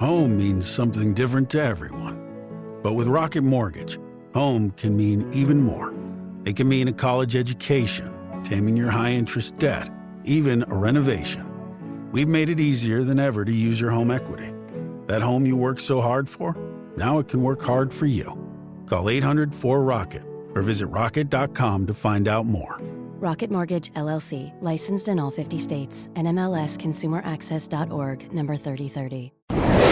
Home means something different to everyone. But with Rocket Mortgage, home can mean even more. It can mean a college education, taming your high-interest debt, even a renovation. We've made it easier than ever to use your home equity. That home you worked so hard for, now it can work hard for you. Call 800-4ROCKET or visit rocket.com to find out more. Rocket Mortgage, LLC, licensed in all 50 states. NMLSconsumeraccess.org, number 3030.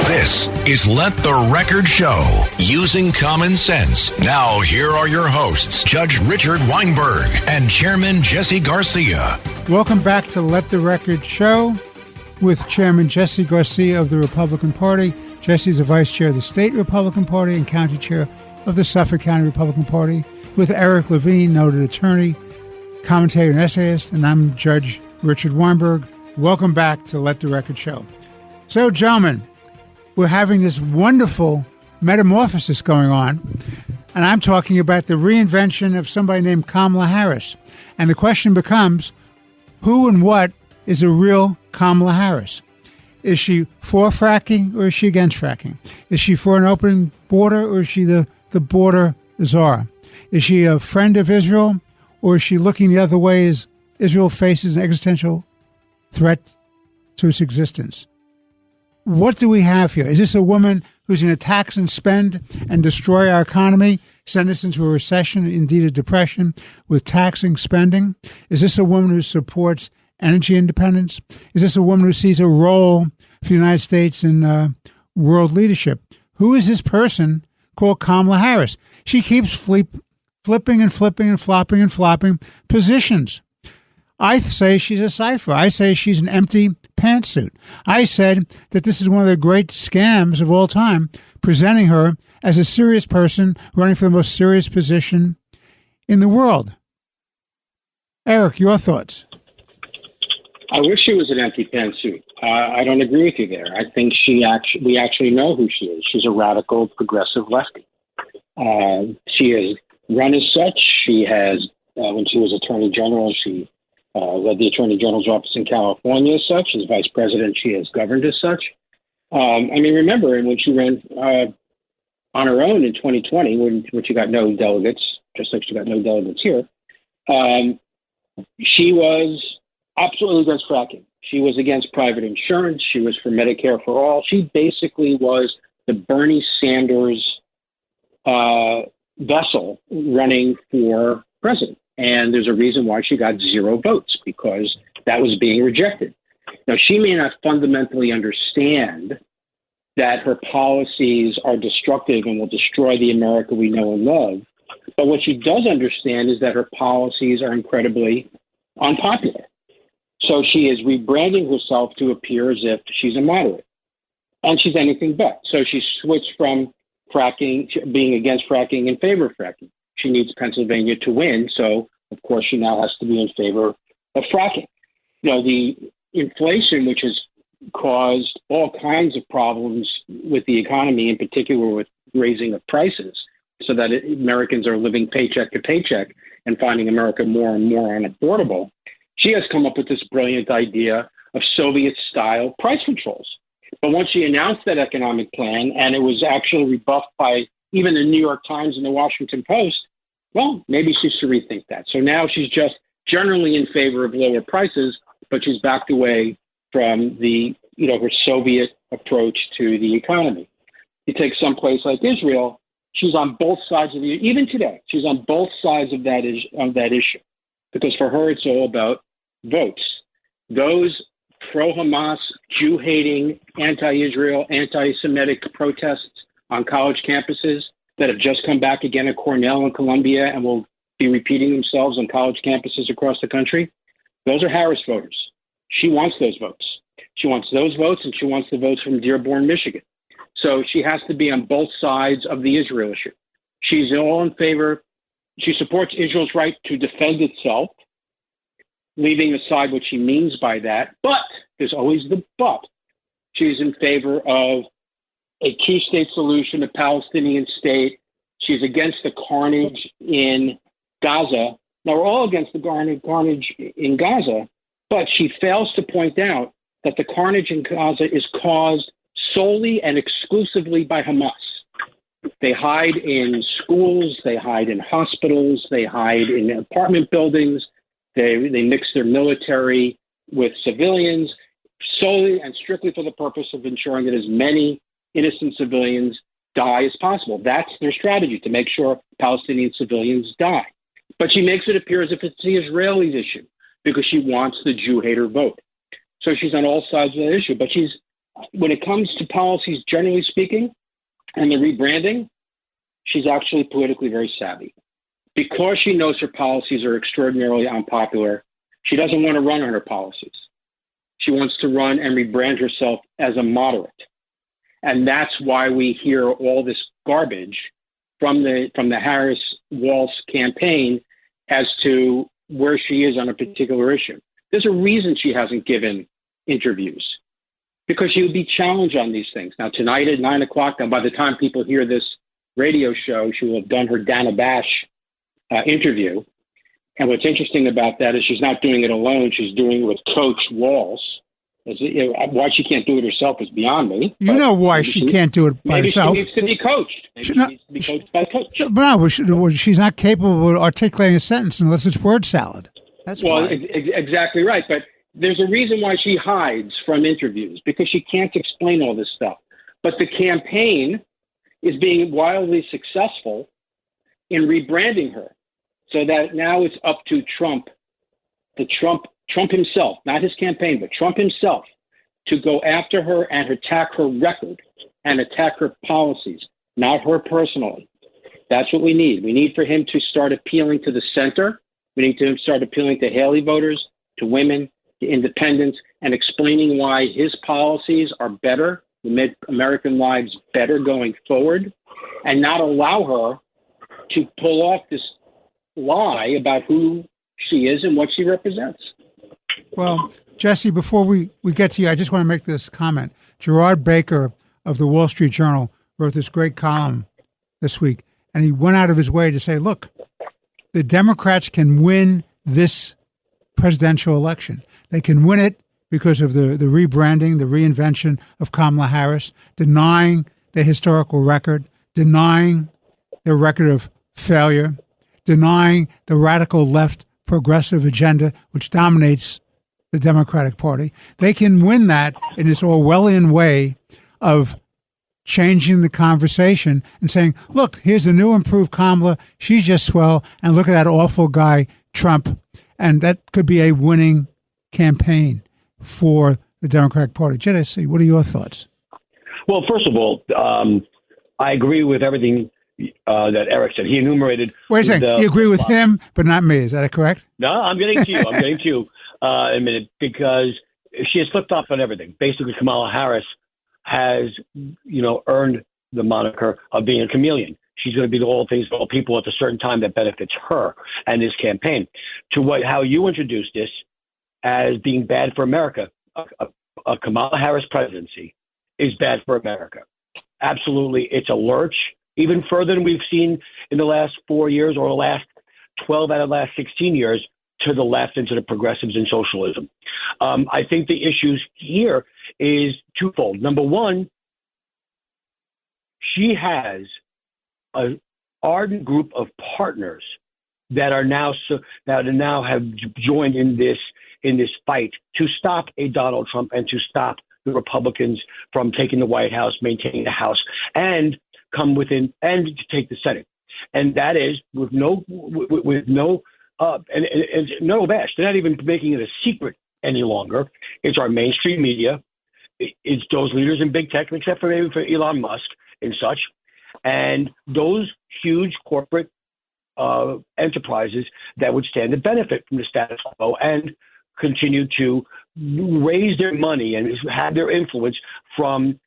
This is Let the Record Show, using common sense. Now, here are your hosts, Judge Richard Weinberg and Chairman Jesse Garcia. Welcome back to Let the Record Show with Chairman Jesse Garcia of the Republican Party. Jesse is the Vice Chair of the State Republican Party and County Chair of the Suffolk County Republican Party. With Eric Levine, noted attorney, commentator, and essayist, and I'm Judge Richard Weinberg. Welcome back to Let the Record Show. So, gentlemen, we're having this wonderful metamorphosis going on, and I'm talking about the reinvention of somebody named Kamala Harris. And the question becomes, who and what is a real Kamala Harris? Is she for fracking or is she against fracking? Is she for an open border or is she the border czar? Is she a friend of Israel or is she looking the other way as Israel faces an existential threat to its existence? What do we have here? Is this a woman who's going to tax and spend and destroy our economy, send us into a recession, indeed a depression, with taxing spending? Is this a woman who supports energy independence? Is this a woman who sees a role for the United States in world leadership? Who is this person called Kamala Harris? She keeps flipping and flipping and flopping and flopping positions. I say she's a cipher. I say she's an empty pantsuit. I said that this is one of the great scams of all time, presenting her as a serious person running for the most serious position in the world. Eric, your thoughts? I wish she was an empty pantsuit. I don't agree with you there. I think we actually know who she is. She's a radical, progressive lefty. She has run as such. She has, when she was Attorney General, she led the Attorney General's office in California as such. As Vice President, she has governed as such. Remember when she ran on her own in 2020, when she got no delegates, just like she got no delegates here, she was absolutely against fracking. She was against private insurance. She was for Medicare for all. She basically was the Bernie Sanders vessel running for president. And there's a reason why she got 0 votes, because that was being rejected. Now, she may not fundamentally understand that her policies are destructive and will destroy the America we know and love. But what she does understand is that her policies are incredibly unpopular. So she is rebranding herself to appear as if she's a moderate. And she's anything but. So she switched from fracking, being against fracking, in favor of fracking. She needs Pennsylvania to win, so of course she now has to be in favor of fracking. The inflation, which has caused all kinds of problems with the economy, in particular with raising of prices, so that Americans are living paycheck to paycheck and finding America more and more unaffordable. She has come up with this brilliant idea of Soviet-style price controls. But once she announced that economic plan, and it was actually rebuffed by even the New York Times and the Washington Post, well, maybe she should rethink that. So now she's just generally in favor of lower prices, but she's backed away from her Soviet approach to the economy. You take some place like Israel, she's on both sides of even today, she's on both sides of that issue, because for her, it's all about votes. Those pro-Hamas, Jew-hating, anti-Israel, anti-Semitic protests on college campuses that have just come back again at Cornell and Columbia and will be repeating themselves on college campuses across the country, those are Harris voters. She wants those votes. She wants those votes, and she wants the votes from Dearborn, Michigan. So she has to be on both sides of the Israel issue. She's all in favor. She supports Israel's right to defend itself, leaving aside what she means by that. But there's always the but. She's in favor of a two-state solution, a Palestinian state. She's against the carnage in Gaza. Now, we're all against the carnage in Gaza, but she fails to point out that the carnage in Gaza is caused solely and exclusively by Hamas. They hide in schools, they hide in hospitals, they hide in apartment buildings, they mix their military with civilians solely and strictly for the purpose of ensuring that as many innocent civilians die as possible. That's their strategy, to make sure Palestinian civilians die. But she makes it appear as if it's the Israelis' issue because she wants the Jew-hater vote. So she's on all sides of that issue. But when it comes to policies, generally speaking, and the rebranding, she's actually politically very savvy. Because she knows her policies are extraordinarily unpopular, she doesn't want to run on her policies. She wants to run and rebrand herself as a moderate. And that's why we hear all this garbage from the Harris-Walz campaign as to where she is on a particular issue. There's a reason she hasn't given interviews, because she would be challenged on these things. Now, tonight at 9 o'clock, now by the time people hear this radio show, she will have done her Dana Bash interview. And what's interesting about that is she's not doing it alone. She's doing it with Coach Walz. Why she can't do it herself is beyond me. You know why she can't do it by herself. Maybe she needs to be coached. Maybe she needs to be coached by a coach. No, she's not capable of articulating a sentence unless it's word salad. That's why. Exactly right. But there's a reason why she hides from interviews, because she can't explain all this stuff. But the campaign is being wildly successful in rebranding her, so that now it's up to Trump himself, not his campaign, but Trump himself, to go after her and attack her record and attack her policies, not her personally. That's what we need. We need for him to start appealing to the center. We need to start appealing to Haley voters, to women, to independents, and explaining why his policies are better, will make American lives better going forward, and not allow her to pull off this lie about who she is and what she represents. Well, Jesse, before we get to you, I just want to make this comment. Gerard Baker of the Wall Street Journal wrote this great column this week, and he went out of his way to say, look, the Democrats can win this presidential election. They can win it because of the rebranding, the reinvention of Kamala Harris, denying the historical record, denying their record of failure, denying the radical left progressive agenda, which dominates the Democratic Party. They can win that in this Orwellian way of changing the conversation and saying, look, here's the new improved Kamala. She's just swell. And look at that awful guy, Trump. And that could be a winning campaign for the Democratic Party. Jesse, what are your thoughts? Well, first of all, I agree with everything that Eric said. He enumerated. Wait a second. You agree with him, but not me. Is that correct? No, I'm getting to you. I'm getting to you in a minute, because she has flipped off on everything. Basically, Kamala Harris has, earned the moniker of being a chameleon. She's going to be all things to all people at a certain time that benefits her and this campaign. How you introduced this as being bad for America, a Kamala Harris presidency is bad for America. Absolutely. It's a lurch, even further than we've seen in the last 4 years or the last 12 out of the last 16 years, to the left and to the progressives and socialism. I think the issues here is twofold. Number one, she has an ardent group of partners that now have joined in this fight to stop a Donald Trump and to stop the Republicans from taking the White House, maintaining the House, and come within and to take the Senate. And that is with no bash. They're not even making it a secret any longer. It's our mainstream media. It's those leaders in big tech, except for maybe for Elon Musk and such, and those huge corporate enterprises that would stand to benefit from the status quo and continue to raise their money and have their influence from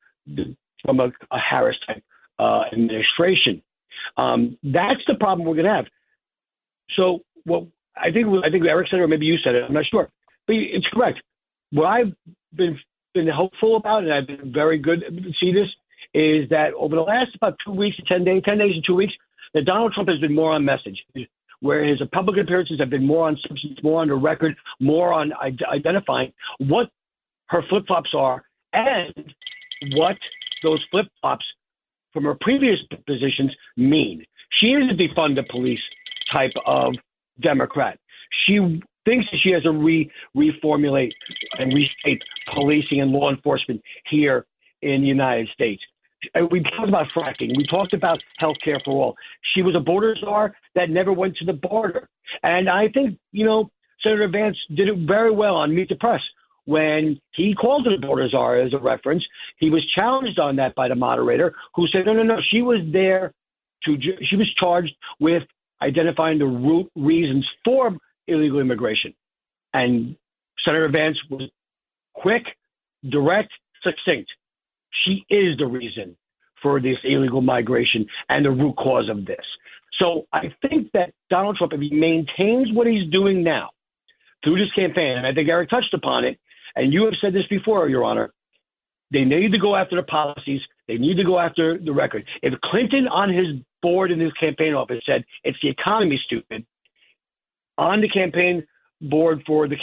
a Harris type administration. That's the problem we're going to have. So, well, I think Eric said it, or maybe you said it, I'm not sure, but it's correct. What I've been hopeful about, and I've been very good to see this, is that over the last about 2 weeks, 10 days and 2 weeks, that Donald Trump has been more on message, where his Republican appearances have been more on substance, more on the record, more on identifying what her flip-flops are and what those flip-flops from her previous positions mean. She is a defund the police type of Democrat. She thinks that she has to reformulate and restate policing and law enforcement here in the United States. We talked about fracking. We talked about health care for all. She was a border czar that never went to the border. And I think, Senator Vance did it very well on Meet the Press when he called her the border czar as a reference. He was challenged on that by the moderator, who said, no. She was charged with identifying the root reasons for illegal immigration. And Senator Vance was quick, direct, succinct. She is the reason for this illegal migration and the root cause of this. So I think that Donald Trump, if he maintains what he's doing now through this campaign, and I think Eric touched upon it, and you have said this before, Your Honor, they need to go after the policies. They need to go after the record. If Clinton on his board in his campaign office said, it's the economy, stupid, on the campaign board for the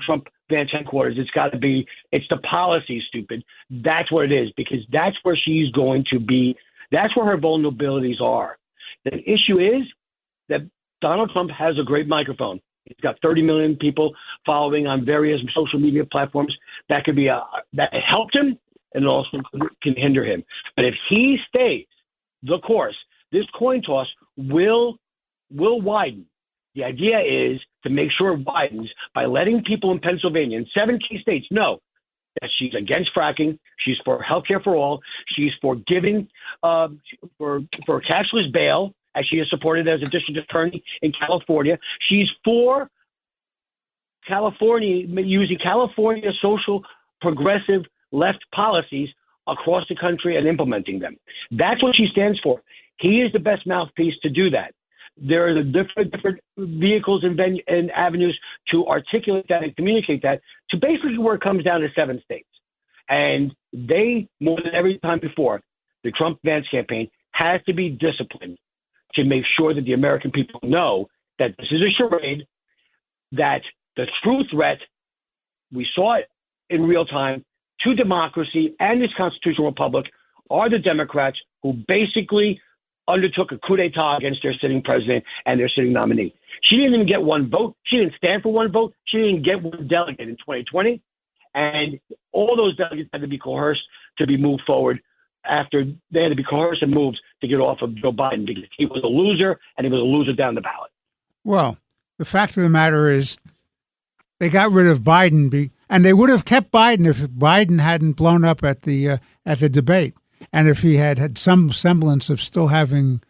Trump Vance headquarters, it's the policy, stupid. That's what it is, because that's where she's going to be. That's where her vulnerabilities are. The issue is that Donald Trump has a great microphone. He's got 30 million people following on various social media platforms. That could be that helped him and also can hinder him. But if he stays the course, this coin toss will widen. The idea is to make sure it widens by letting people in Pennsylvania, in 7 key states, know that she's against fracking, she's for healthcare for all, she's for giving for cashless bail, as she is supported as a district attorney in California. She's for California, using California social progressive left policies across the country and implementing them. That's what she stands for. He is the best mouthpiece to do that. There are the different vehicles and avenues to articulate that and communicate that to basically where it comes down to 7 states. And they, more than every time before, the Trump-Vance campaign has to be disciplined to make sure that the American people know that this is a charade, that the true threat, we saw it in real time, to democracy and this constitutional republic are the Democrats who basically undertook a coup d'etat against their sitting president and their sitting nominee. She didn't even get 1 vote. She didn't stand for 1 vote. She didn't get 1 delegate in 2020. And all those delegates had to be coerced to be moved forward after they had to be coerced and moved to get off of Joe Biden because he was a loser and he was a loser down the ballot. Well, the fact of the matter is they got rid of Biden, and they would have kept Biden if Biden hadn't blown up at the debate. And if he had some semblance of still having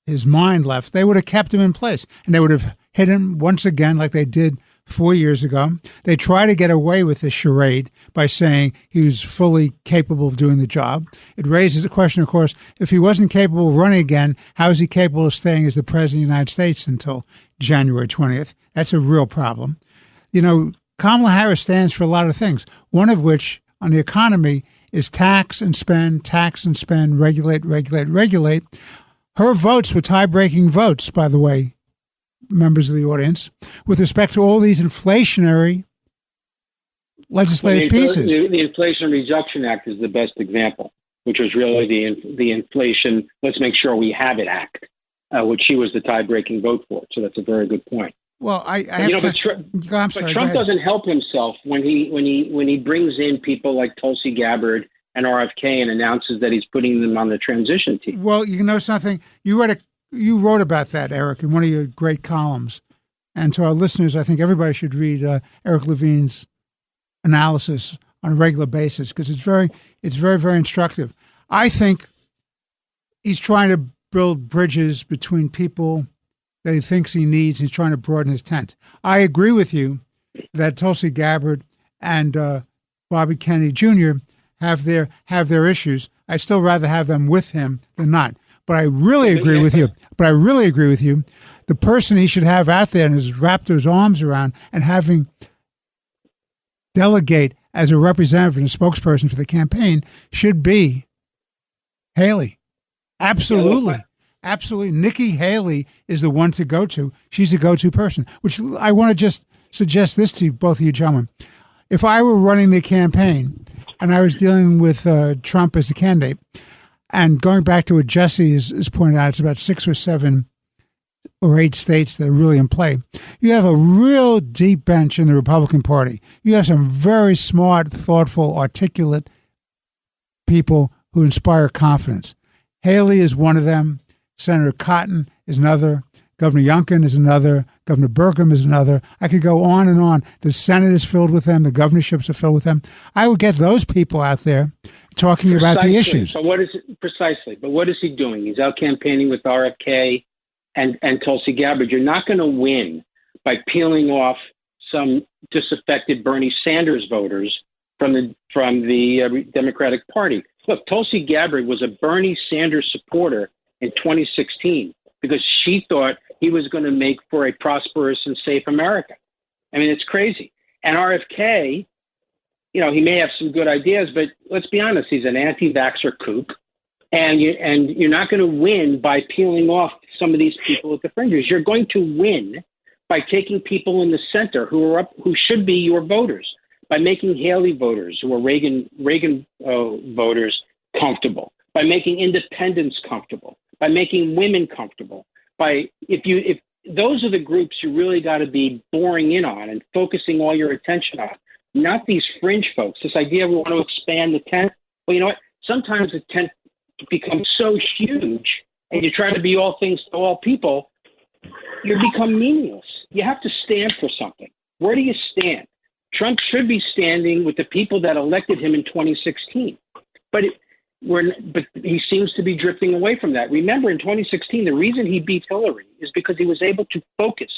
his mind left, they would have kept him in place. And they would have hit him once again like they did 4 years ago. They try to get away with this charade by saying he was fully capable of doing the job. It raises the question, of course, if he wasn't capable of running again, how is he capable of staying as the president of the United States until January 20th? That's a real problem. Kamala Harris stands for a lot of things, one of which on the economy is tax and spend, regulate. Her votes were tie-breaking votes, by the way, members of the audience, with respect to all these inflationary legislative pieces. The Inflation Reduction Act is the best example, which was really the Inflation Let's Make Sure We Have It Act, which she was the tie-breaking vote for. So that's a very good point. Well, But Trump doesn't help himself when he brings in people like Tulsi Gabbard and RFK and announces that he's putting them on the transition team. Well, you know something? You wrote about that, Eric, in one of your great columns. And to our listeners, I think everybody should read Eric Levine's analysis on a regular basis because it's very, very instructive. I think he's trying to build bridges between people that he thinks he needs. He's trying to broaden his tent. I agree with you that Tulsi Gabbard and Bobby Kennedy Jr. have their issues. I'd still rather have them with him than not. But I really agree with you. The person he should have out there and has wrapped his arms around and having delegate as a representative and a spokesperson for the campaign should be Haley. Absolutely. Absolutely. Nikki Haley is the one to go to. She's the go-to person, which I want to just suggest this to both of you gentlemen. If I were running the campaign and I was dealing with Trump as a candidate. And going back to what Jesse is pointing out, it's about 6 or 7 or 8 states that are really in play. You have a real deep bench in the Republican Party. You have some very smart, thoughtful, articulate people who inspire confidence. Haley is one of them. Senator Cotton is another. Governor Youngkin is another. Governor Burkham is another. I could go on and on. The Senate is filled with them. The governorships are filled with them. I would get those people out there talking about the issues. But what is he doing? He's out campaigning with RFK and Tulsi Gabbard. You're not going to win by peeling off some disaffected Bernie Sanders voters from the Democratic Party. Look, Tulsi Gabbard was a Bernie Sanders supporter in 2016 because she thought he was going to make for a prosperous and safe America. I mean, it's crazy. And RFK, he may have some good ideas, but let's be honest, he's an anti-vaxxer kook. And you're not going to win by peeling off some of these people at the fringes. You're going to win by taking people in the center who should be your voters, by making Haley voters who are Reagan voters comfortable, by making independents comfortable, by making women comfortable. If those are the groups you really got to be boring in on and focusing all your attention on, not these fringe folks. This idea we want to expand the tent. Well, you know what? Sometimes the tent becomes so huge and you try to be all things to all people, you become meaningless. You have to stand for something. Where do you stand? Trump should be standing with the people that elected him in 2016. But he seems to be drifting away from that. Remember, in 2016, the reason he beat Hillary is because he was able to focus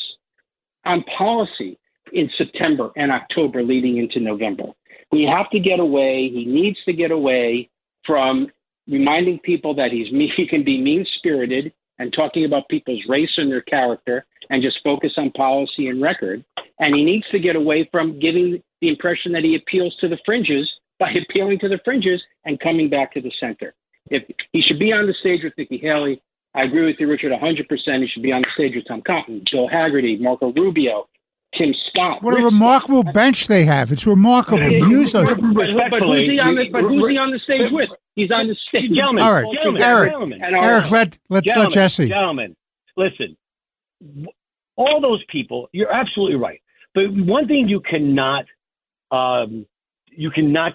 on policy in September and October leading into November. We have to get away. He needs to get away from reminding people that he can be mean-spirited and talking about people's race and their character and just focus on policy and record. And he needs to get away from giving the impression that he appeals to the fringes by appealing to the fringes and coming back to the center. If he should be on the stage with Nikki Haley, I agree with you, Richard, 100%. He should be on the stage with Tom Cotton, Bill Hagerty, Marco Rubio, Tim Scott. What a remarkable bench they have. It's remarkable. Use those. But who's he on the stage with? He's on the stage. Gentlemen, all right, Eric, let Jesse. Gentlemen, listen. All those people, you're absolutely right. But one thing you cannot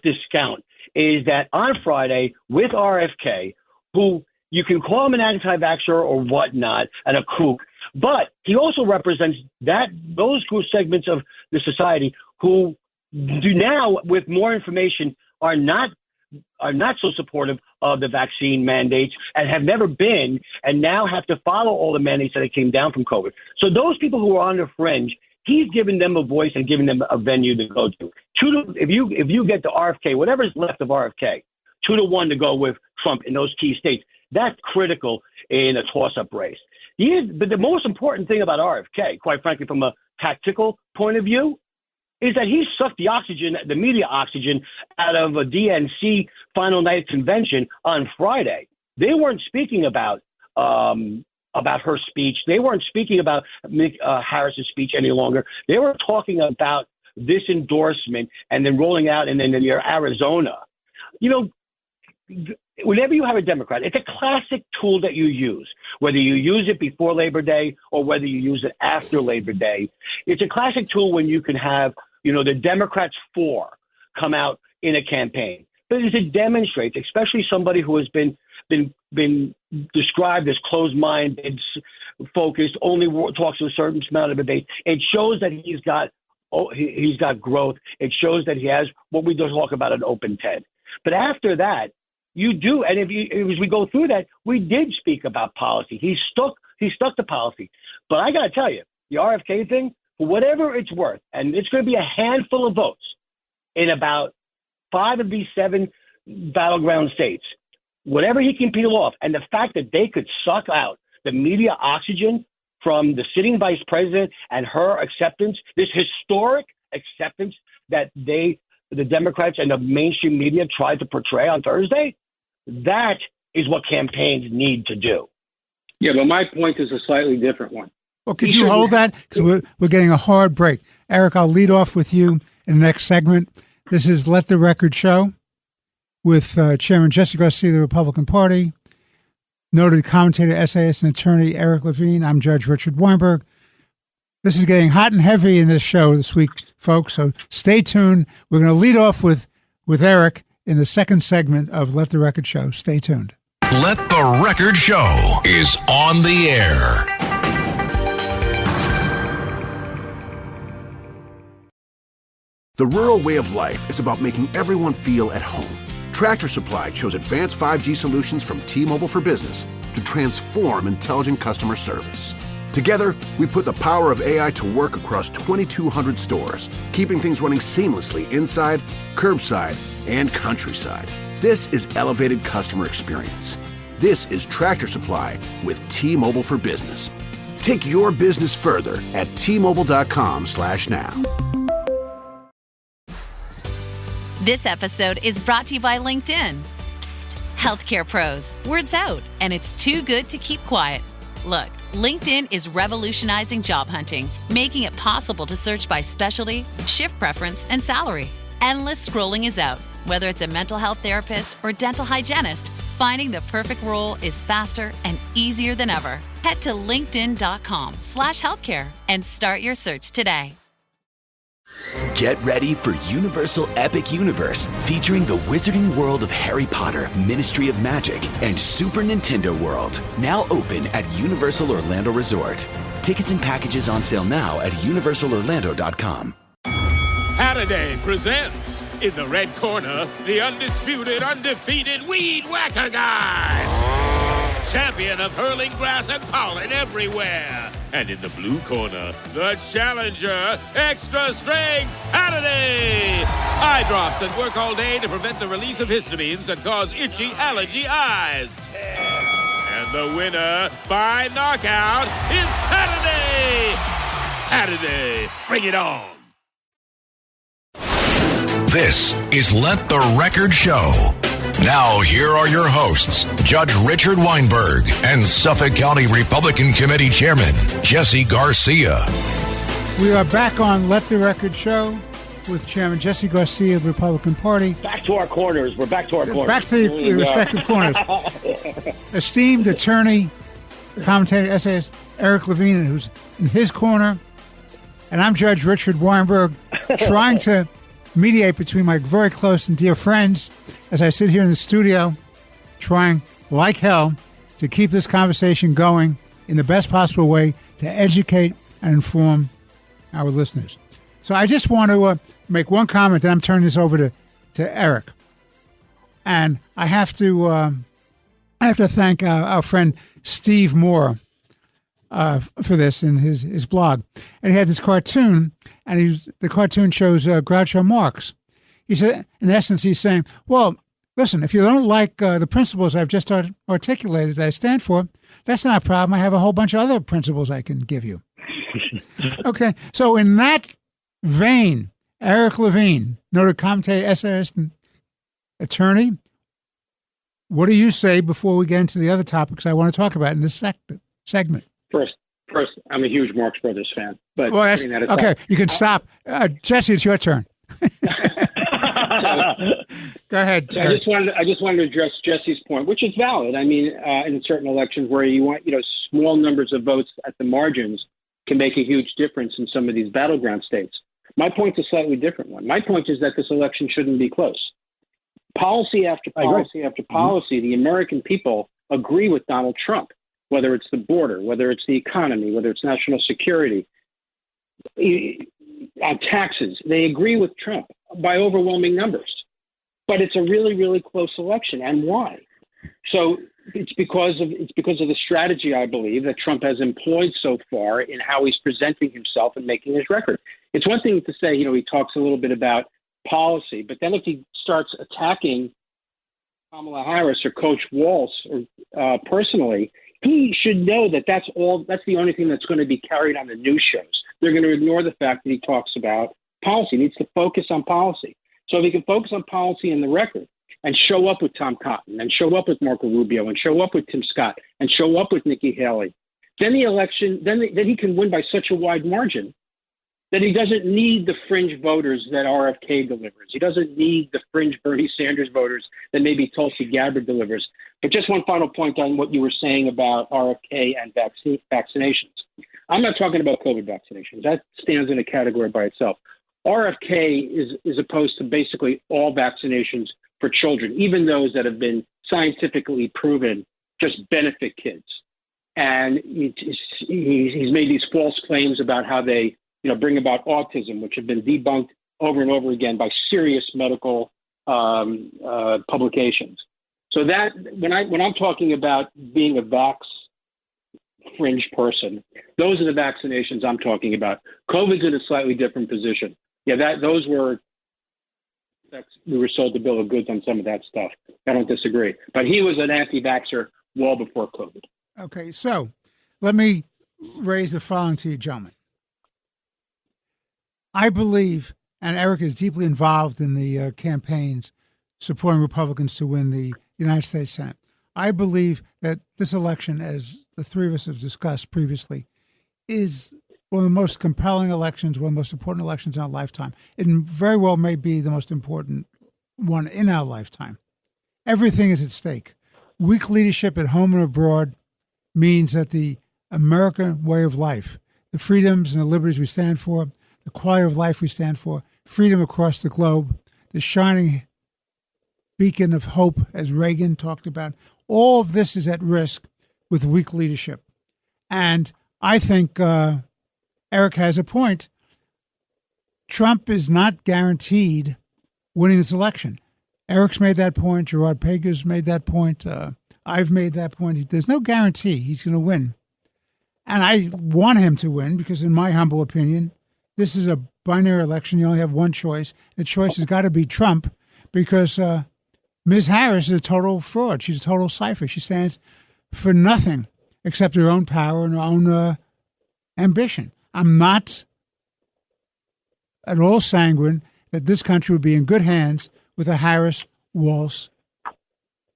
discount is that on Friday with RFK, who you can call him an anti-vaxxer or whatnot and a kook, but he also represents those group segments of the society who do now, with more information, are not so supportive of the vaccine mandates and have never been, and now have to follow all the mandates that came down from COVID. So those people who are on the fringe, he's giving them a voice and giving them a venue to go to. If you get the RFK, whatever's left of RFK, 2-1 to go with Trump in those key states, that's critical in a toss-up race. But the most important thing about RFK, quite frankly, from a tactical point of view, is that he sucked the media oxygen out of a DNC final night convention on Friday. They weren't speaking about her speech. They weren't speaking about Harris's speech any longer. They were talking about this endorsement and then rolling out and then in Arizona. Whenever you have a Democrat, it's a classic tool that you use, whether you use it before Labor Day or whether you use it after Labor Day. It's a classic tool when you can have, the Democrats 4 come out in a campaign. But it demonstrates, especially somebody who has been described as closed-minded, focused, only talks to a certain amount of debate. It shows that he's got growth. It shows that he has what we just talk about, an open TED. But after that, you do, and as we go through that, we did speak about policy. He stuck to policy. But I got to tell you, the RFK thing, for whatever it's worth, and it's going to be a handful of votes in about 5 of these 7 battleground states, whatever he can peel off, and the fact that they could suck out the media oxygen from the sitting vice president and her acceptance, this historic acceptance that the Democrats and the mainstream media tried to portray on Thursday, that is what campaigns need to do. Yeah, but my point is a slightly different one. Well, could you hold that? Because we're getting a hard break. Eric, I'll lead off with you in the next segment. This is Let the Record Show. with Chairman Jesse Garcia of the Republican Party, noted commentator, essayist, and attorney Eric Levine. I'm Judge Richard Weinberg. This is getting hot and heavy in this show this week, folks, so stay tuned. We're going to lead off with Eric in the second segment of Let the Record Show. Stay tuned. Let the Record Show is on the air. The rural way of life is about making everyone feel at home. Tractor Supply chose advanced 5G solutions from T-Mobile for Business to transform intelligent customer service. Together, we put the power of AI to work across 2,200 stores, keeping things running seamlessly inside, curbside, and countryside. This is elevated customer experience. This is Tractor Supply with T-Mobile for Business. Take your business further at T-Mobile.com/now. This episode is brought to you by LinkedIn. Psst, healthcare pros, word's out, and it's too good to keep quiet. Look, LinkedIn is revolutionizing job hunting, making it possible to search by specialty, shift preference, and salary. Endless scrolling is out. Whether it's a mental health therapist or dental hygienist, finding the perfect role is faster and easier than ever. Head to linkedin.com/healthcare and start your search today. Get ready for Universal Epic Universe, featuring the wizarding world of Harry Potter, Ministry of Magic, and Super Nintendo World. Now open at Universal Orlando Resort. Tickets and packages on sale now at universalorlando.com. Halliday presents, in the red corner, the undisputed, undefeated Weed Whacker Guy. Champion of hurling grass and pollen everywhere. And in the blue corner, the challenger, extra strength Halliday. Eye drops that work all day to prevent the release of histamines that cause itchy allergy eyes. And the winner by knockout is Halliday. Halliday, bring it on. This is Let the Record Show. Now, here are your hosts, Judge Richard Weinberg and Suffolk County Republican Committee Chairman Jesse Garcia. We are back on Let the Record Show with Chairman Jesse Garcia of the Republican Party. Back to our corners. We're back to our corners. Back to the respective corners. Esteemed attorney, commentator, essayist Eric Levine, who's in his corner. And I'm Judge Richard Weinberg, trying to mediate between my very close and dear friends as I sit here in the studio, trying like hell to keep this conversation going in the best possible way to educate and inform our listeners. So I just want to make one comment, then I'm turning this over to Eric. And I have to thank our friend Steve Moore for this in his blog. And he had this cartoon, and the cartoon shows Groucho Marx. He said, in essence, he's saying, well, listen, if you don't like the principles I've just articulated that I stand for, that's not a problem. I have a whole bunch of other principles I can give you. Okay, so in that vein, Eric Levine, noted commentator, essayist, and attorney, what do you say before we get into the other topics I want to talk about in this segment? First, I'm a huge Marx Brothers fan. But well, okay, you can stop. Jesse, it's your turn. Go ahead. I just wanted to address Jesse's point, which is valid. I mean, in certain elections where you want, small numbers of votes at the margins can make a huge difference in some of these battleground states. My point is a slightly different one. My point is that this election shouldn't be close. Policy after policy after policy, the American people agree with Donald Trump, whether it's the border, whether it's the economy, whether it's national security, taxes. They agree with Trump by overwhelming numbers. But it's a really, really close election. And why? So it's because of the strategy, I believe, that Trump has employed so far in how he's presenting himself and making his record. It's one thing to say, he talks a little bit about policy, but then if he starts attacking Kamala Harris or Coach Walz personally, he should know that that's the only thing that's going to be carried on the news shows. They're going to ignore the fact that he talks about policy. He needs to focus on policy. So if he can focus on policy in the record and show up with Tom Cotton and show up with Marco Rubio and show up with Tim Scott and show up with Nikki Haley, then the election, then he can win by such a wide margin that he doesn't need the fringe voters that RFK delivers. He doesn't need the fringe Bernie Sanders voters that maybe Tulsi Gabbard delivers. But just one final point on what you were saying about RFK and vaccinations. I'm not talking about COVID vaccinations. That stands in a category by itself. RFK is opposed to basically all vaccinations for children, even those that have been scientifically proven just benefit kids. And he's made these false claims about how they bring about autism, which have been debunked over and over again by serious medical publications. So that when I'm talking about being a vax fringe person, those are the vaccinations I'm talking about. COVID's in a slightly different position. Yeah, we were sold the bill of goods on some of that stuff. I don't disagree. But he was an anti-vaxxer well before COVID. Okay, so let me raise the following to you, gentlemen. I believe, and Eric is deeply involved in the campaigns supporting Republicans to win the United States Senate. I believe that this election, as the three of us have discussed previously, is one of the most compelling elections, one of the most important elections in our lifetime. It very well may be the most important one in our lifetime. Everything is at stake. Weak leadership at home and abroad means that the American way of life, the freedoms and the liberties we stand for, the quality of life we stand for, freedom across the globe, the shining beacon of hope, as Reagan talked about, all of this is at risk with weak leadership. And I think Eric has a point. Trump is not guaranteed winning this election. Eric's made that point. Gerard Pager's made that point. I've made that point. There's no guarantee he's going to win. And I want him to win because, in my humble opinion, this is a binary election. You only have one choice. The choice has got to be Trump because Ms. Harris is a total fraud. She's a total cipher. She stands for nothing except her own power and her own ambition. I'm not at all sanguine that this country would be in good hands with a Harris-Walz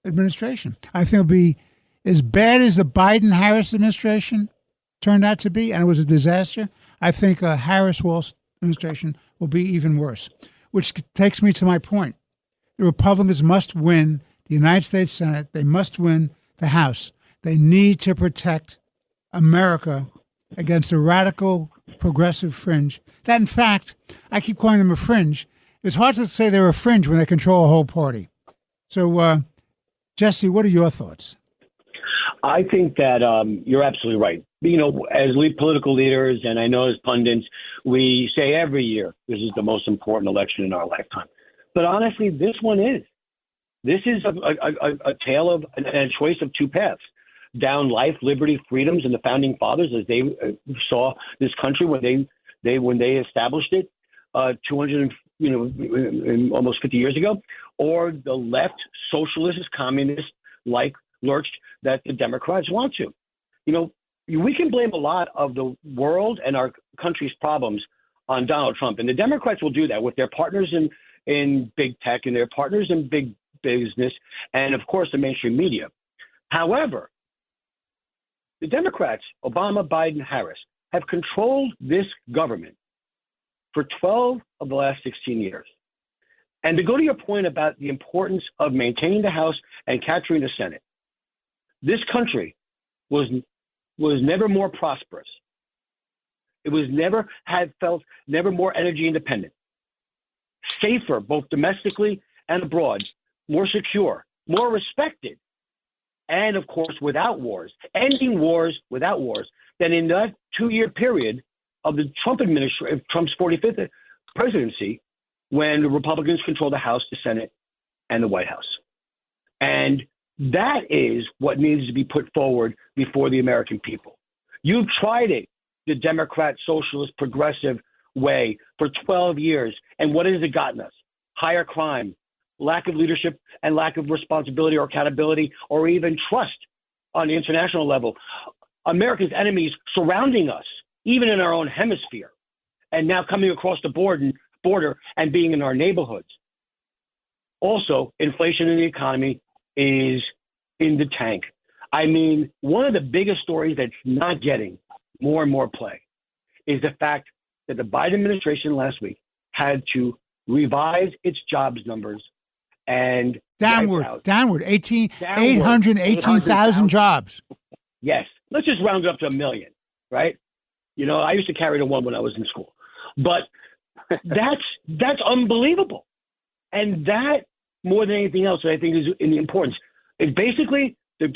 administration. I think it'll be as bad as the Biden-Harris administration turned out to be, and it was a disaster. I think a Harris-Walz administration will be even worse, which takes me to my point. The Republicans must win the United States Senate. They must win the House. They need to protect America against a radical progressive fringe. That, in fact, I keep calling them a fringe. It's hard to say they're a fringe when they control a whole party. So, Jesse, what are your thoughts? I think that you're absolutely right. As political leaders, and I know as pundits, we say every year this is the most important election in our lifetime. But honestly, this one is. This is a tale of and a choice of two paths. Down life, liberty, freedoms, and the founding fathers as they saw this country when they established it 200 almost 50 years ago, or the left, socialist, communist like lurch that the Democrats want to. We can blame a lot of the world and our country's problems on Donald Trump, and the Democrats will do that with their partners in big tech and their partners in big business, and of course the mainstream media. However, the Democrats, Obama, Biden, Harris, have controlled this government for 12 of the last 16 years. And to go to your point about the importance of maintaining the House and capturing the Senate, this country was never more prosperous. It was never more energy independent, safer both domestically and abroad, more secure, more respected, and of course without wars, ending wars without wars, than in that 2-year period of the Trump administration, Trump's 45th presidency, when the Republicans controlled the House, the Senate, and the White House. And that is what needs to be put forward before the American people. You've tried it, the Democrat, socialist, progressive way for 12 years. And what has it gotten us? Higher crime, lack of leadership and lack of responsibility or accountability or even trust on the international level. America's enemies surrounding us, even in our own hemisphere, and now coming across the border and being in our neighborhoods. Also, inflation in the economy is in the tank. I mean, one of the biggest stories that's not getting more and more play is the fact that the Biden administration last week had to revise its jobs numbers and downward, 818,000 jobs. Yes. Let's just round it up to 1 million, right? You know, I used to carry the one when I was in school. But that's unbelievable. And that, more than anything else, I think is in the importance. It's basically the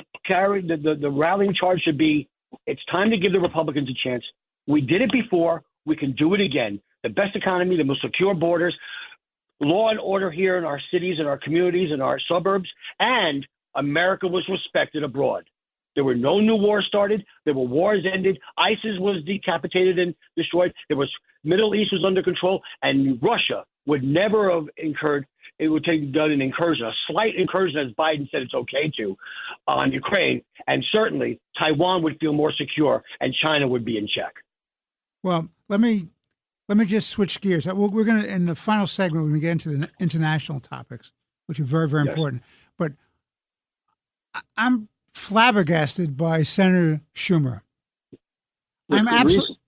rallying charge should be, it's time to give the Republicans a chance. We did it before. We can do it again. The best economy, the most secure borders, law and order here in our cities and our communities and our suburbs, and America was respected abroad. There were no new wars started. There were wars ended. ISIS was decapitated and destroyed. Middle East was under control, and Russia would never have incurred. It would take done an incursion, a slight incursion, as Biden said it's okay to, on Ukraine, and certainly Taiwan would feel more secure, and China would be in check. Well, let me just switch gears. We're going to, in the final segment, we're going to get into the international topics, which are very, very important. But I'm flabbergasted by Senator Schumer. I'm absolutely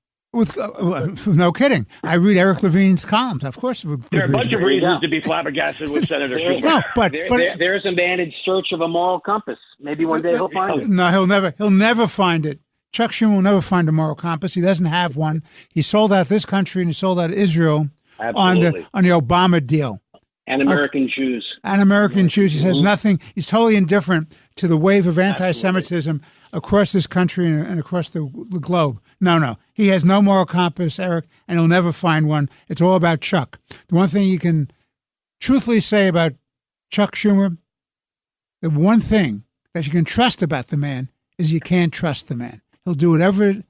no kidding. I read Eric Levine's columns, of course. There are a bunch of reasons to be flabbergasted with Senator Schumer. No, but there's a man in search of a moral compass. Maybe one day he'll find it. No, he'll never find it. Chuck Schumer will never find a moral compass. He doesn't have one. He sold out this country and he sold out Israel on the Obama deal. And American Jews. And American Jews. He says nothing. He's totally indifferent to the wave of anti-Semitism across this country and across the globe. No. He has no moral compass, Eric, and he'll never find one. It's all about Chuck. The one thing you can truthfully say about Chuck Schumer, the one thing that you can trust about the man is you can't trust the man. He'll do whatever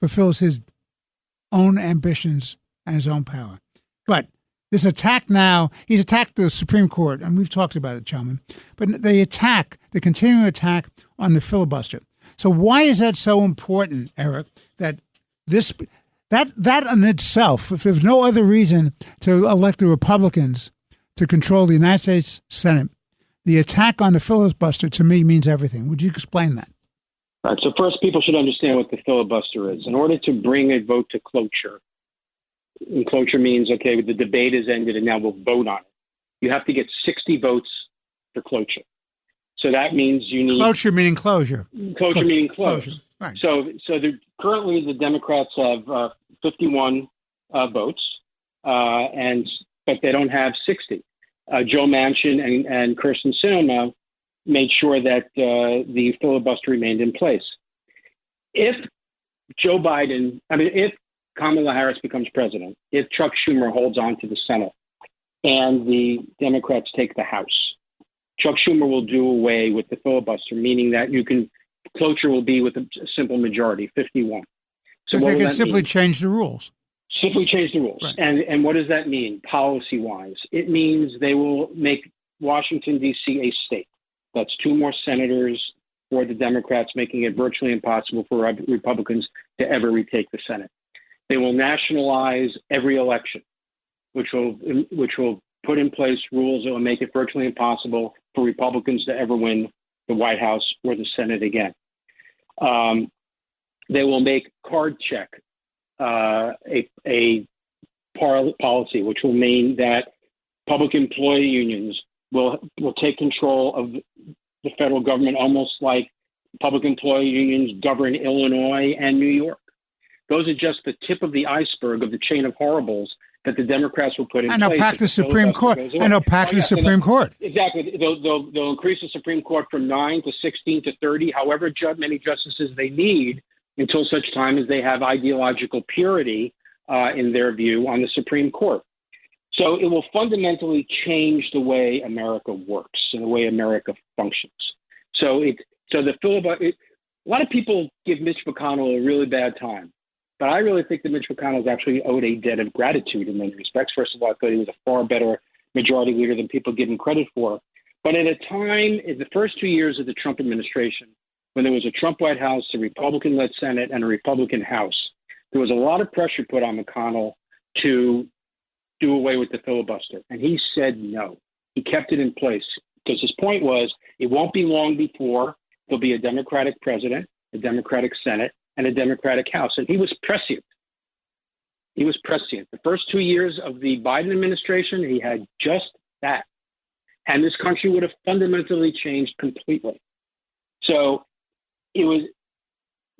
fulfills his own ambitions and his own power. But this attack now, he's attacked the Supreme Court, and we've talked about it, gentlemen, but the continuing attack on the filibuster. So why is that so important, Eric, that in itself, if there's no other reason to elect the Republicans to control the United States Senate, the attack on the filibuster to me means everything. Would you explain that? All right. So first, people should understand what the filibuster is. In order to bring a vote to cloture, and cloture means, okay, the debate is ended and now we'll vote on it. You have to get 60 votes for cloture. So that means you need... Cloture meaning closure. Closure meaning close. Closure. Right. So currently the Democrats have 51 votes, but they don't have 60. Joe Manchin and Kirsten Sinema made sure that the filibuster remained in place. If Kamala Harris becomes president, if Chuck Schumer holds on to the Senate and the Democrats take the House, Chuck Schumer will do away with the filibuster, meaning that cloture will be with a simple majority, 51. So they can simply change the rules. Simply change the rules. Right. And what does that mean policy-wise? It means they will make Washington, D.C. a state. That's 2 more senators for the Democrats, making it virtually impossible for Republicans to ever retake the Senate. They will nationalize every election, which will put in place rules that will make it virtually impossible for Republicans to ever win the White House or the Senate again. They will make card check a policy, which will mean that public employee unions will take control of the federal government, almost like public employee unions govern Illinois and New York. Those are just the tip of the iceberg of the chain of horribles that the Democrats will put in place. And they'll pack the Supreme Court. Court. Exactly. They'll increase the Supreme Court from 9 to 16 to 30, however many justices they need, until such time as they have ideological purity, in their view, on the Supreme Court. So it will fundamentally change the way America works and the way America functions. So the filibuster. A lot of people give Mitch McConnell a really bad time. But I really think that Mitch McConnell is actually owed a debt of gratitude in many respects. First of all, I thought he was a far better majority leader than people give him credit for. But at a time, in the first 2 years of the Trump administration, when there was a Trump White House, a Republican-led Senate, and a Republican House, there was a lot of pressure put on McConnell to do away with the filibuster. And he said no. He kept it in place because his point was it won't be long before there'll be a Democratic president, a Democratic Senate, and a Democratic House. And he was prescient. He was prescient. The first 2 years of the Biden administration, he had just that. And this country would have fundamentally changed completely. So it was,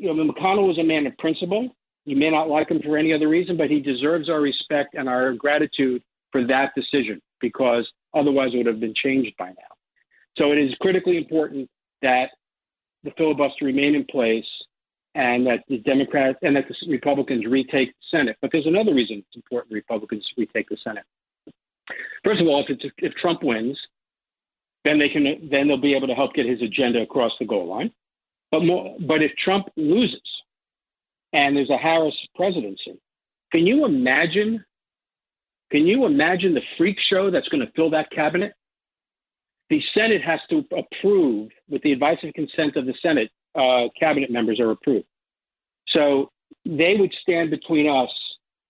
McConnell was a man of principle. You may not like him for any other reason, but he deserves our respect and our gratitude for that decision, because otherwise it would have been changed by now. So it is critically important that the filibuster remain in place and that the Democrats and that the Republicans retake the Senate. But there's another reason it's important Republicans retake the Senate. First of all, if Trump wins, then they'll be able to help get his agenda across the goal line. But if Trump loses and there's a Harris presidency, can you imagine the freak show that's going to fill that cabinet? The Senate has to approve, with the advice and consent of the Senate, cabinet members are approved. So they would stand between us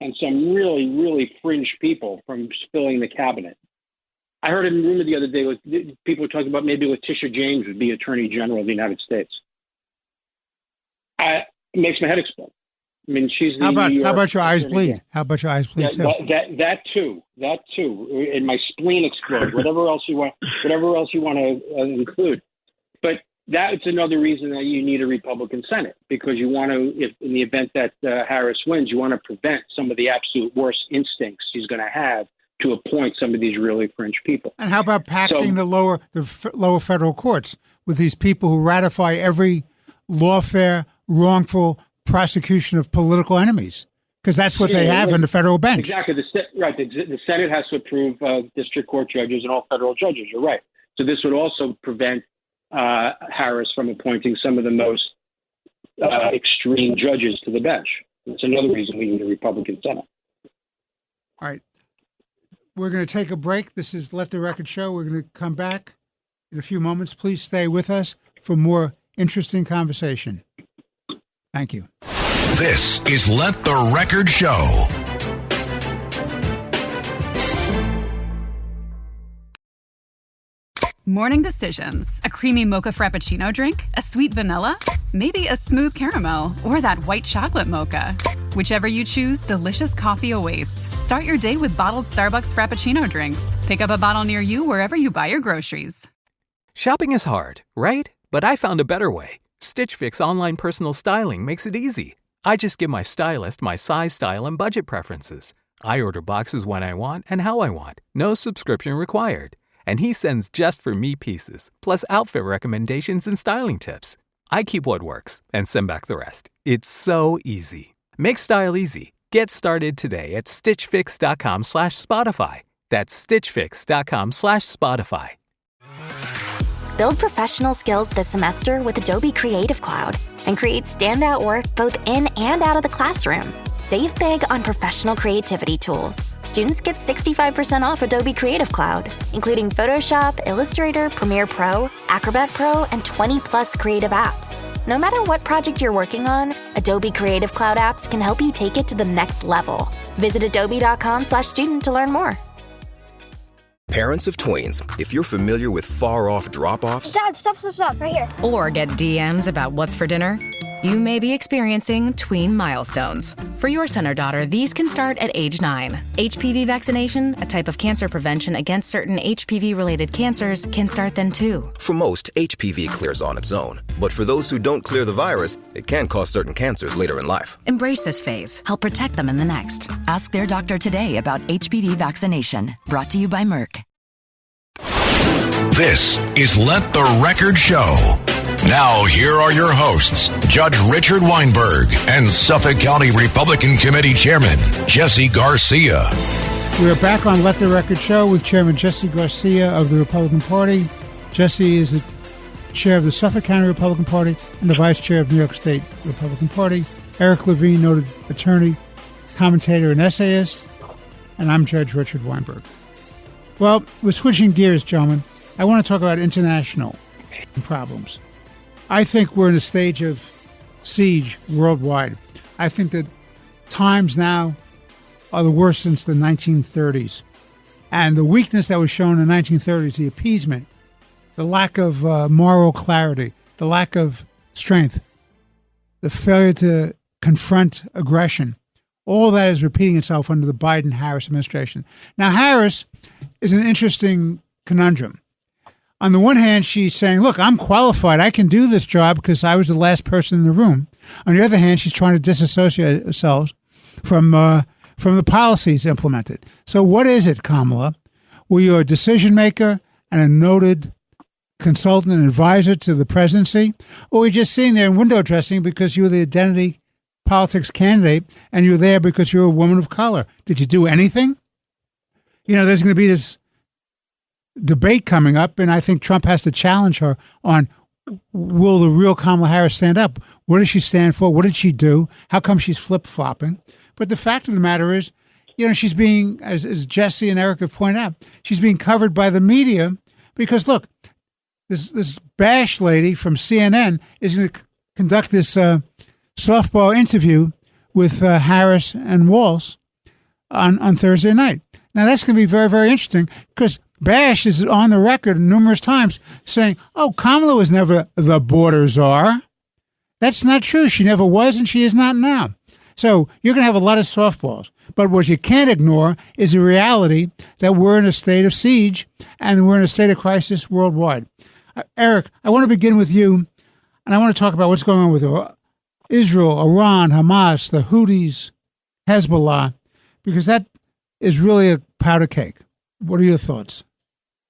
and some really, really fringe people from filling the cabinet. I heard in a rumor the other day, people were talking about maybe Letitia James would be Attorney General of the United States. It makes my head explode. I mean, she's the How about your eyes bleed? How about your eyes bleed too? That too. And my spleen explodes. Whatever else you want to include. But that's another reason that you need a Republican Senate, because you want to, if in the event that Harris wins, you want to prevent some of the absolute worst instincts she's going to have to appoint some of these really fringe people. And how about packing the lower federal courts with these people who ratify every lawfare, wrongful prosecution of political enemies? Because that's what they have in the federal bench. Exactly. The Senate has to approve district court judges and all federal judges. You're right. So this would also prevent Harris from appointing some of the most extreme judges to the bench. That's another reason we need a Republican Senate. All right. We're going to take a break. This is Let the Record Show. We're going to come back in a few moments. Please stay with us for more interesting conversation. Thank you. This is Let the Record Show. Morning decisions. A creamy mocha frappuccino drink? A sweet vanilla? Maybe a smooth caramel or that white chocolate mocha. Whichever you choose, delicious coffee awaits. Start your day with bottled Starbucks Frappuccino drinks. Pick up a bottle near you wherever you buy your groceries. Shopping is hard, right? But I found a better way. Stitch Fix online personal styling makes it easy. I just give my stylist my size, style, and budget preferences. I order boxes when I want and how I want. No subscription required. And he sends just for me pieces, plus outfit recommendations and styling tips. I keep what works and send back the rest. It's so easy. Make style easy. Get started today at StitchFix.com/Spotify. That's StitchFix.com/Spotify. Build professional skills this semester with Adobe Creative Cloud and create standout work both in and out of the classroom. Save big on professional creativity tools. Students get 65% off Adobe Creative Cloud, including Photoshop, Illustrator, Premiere Pro, Acrobat Pro, and 20+ creative apps. No matter what project you're working on, Adobe Creative Cloud apps can help you take it to the next level. Visit adobe.com/student to learn more. Parents of tweens, if you're familiar with far-off drop-offs... Dad, stop, right here. Or get DMs about what's for dinner, you may be experiencing tween milestones. For your son or daughter, these can start at age 9. HPV vaccination, a type of cancer prevention against certain HPV-related cancers, can start then too. For most, HPV clears on its own. But for those who don't clear the virus, it can cause certain cancers later in life. Embrace this phase. Help protect them in the next. Ask their doctor today about HPV vaccination. Brought to you by Merck. This is Let the Record Show. Now, here are your hosts, Judge Richard Weinberg and Suffolk County Republican Committee Chairman Jesse Garcia. We're back on Let the Record Show with Chairman Jesse Garcia of the Republican Party. Jesse is the chair of the Suffolk County Republican Party and the vice chair of New York State Republican Party. Eric Levine, noted attorney, commentator, and essayist. And I'm Judge Richard Weinberg. Well, we're switching gears, gentlemen. I want to talk about international problems. I think we're in a stage of siege worldwide. I think that times now are the worst since the 1930s. And the weakness that was shown in the 1930s, the appeasement, the lack of moral clarity, the lack of strength, the failure to confront aggression, All that is repeating itself under the Biden-Harris administration. Now, Harris is an interesting conundrum. On the one hand, she's saying, look, I'm qualified. I can do this job because I was the last person in the room. On the other hand, she's trying to disassociate herself from the policies implemented. So what is it, Kamala? Were you a decision maker and a noted consultant and advisor to the presidency? Or were you just sitting there in window dressing because you were the identity politics candidate and you're there because you're a woman of color? Did you do anything? You know, there's going to be this debate coming up, and I think Trump has to challenge her on, will the real Kamala Harris stand up? What does she stand for? What did she do? How come she's flip-flopping? But the fact of the matter is, you know, she's being, as Jesse and Eric have pointed out, she's being covered by the media because, look, this Bash lady from CNN is going to conduct this softball interview with Harris and Walz on Thursday night. Now, that's going to be very, very interesting because Bash is on the record numerous times saying, oh, Kamala was never the border czar. That's not true. She never was, and she is not now. So you're going to have a lot of softballs. But what you can't ignore is the reality that we're in a state of siege and we're in a state of crisis worldwide. Eric, I want to begin with you, and I want to talk about what's going on with Israel, Iran, Hamas, the Houthis, Hezbollah, because that is really a powder cake. What are your thoughts?